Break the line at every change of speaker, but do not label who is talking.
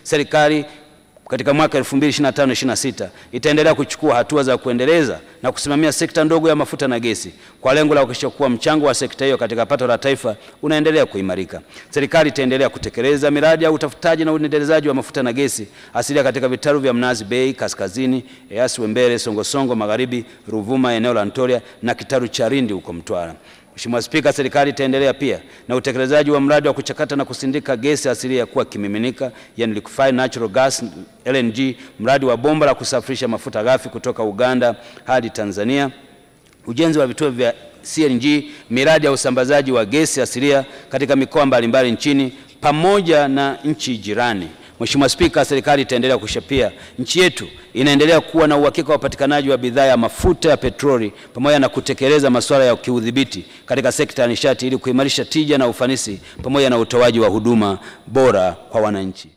Serikali katika mwaka 2025-26 itaendelea kuchukua hatua za kuendeleza na kusimamia sekta ndogo ya mafuta na gesi kwa lengo la kuhakikisha kuwa mchango wa sekta hiyo katika pato la taifa unaendelea kuimarika. Serikali itaendelea kutekeleza miradi ya utafutaji na uendelezaji wa mafuta na gesi asilia katika vitalu vya Mnazi Bay Kaskazini, Eyasi Wembere, Songosongo Magharibi, Ruvuma eneo la Ntolia na kitalu cha Lindi huko Mtwara. Mheshimiwa Spika, serikali itaendelea pia na utekelezaji wa mradi wa kuchakata na kusindika gesi asilia kuwa kimiminika, yani liquefied natural gas LNG, mradi wa bomba la kusafirisha mafuta ghafi kutoka Uganda hadi Tanzania, ujenzi wa vituo vya CNG, miradi ya usambazaji wa gesi asilia katika mikoa mbalimbali nchini pamoja na nchi jirani. Mheshimiwa Spika, serikali itaendelea kushapia nchi yetu inaendelea kuwa na uhakika wa upatikanaji wa bidhaa ya mafuta ya petroli pamoja na kutekeleza masuala ya kiudhibiti katika sekta ya nishati ili kuimarisha tija na ufanisi pamoja na utoaji wa huduma bora kwa wananchi.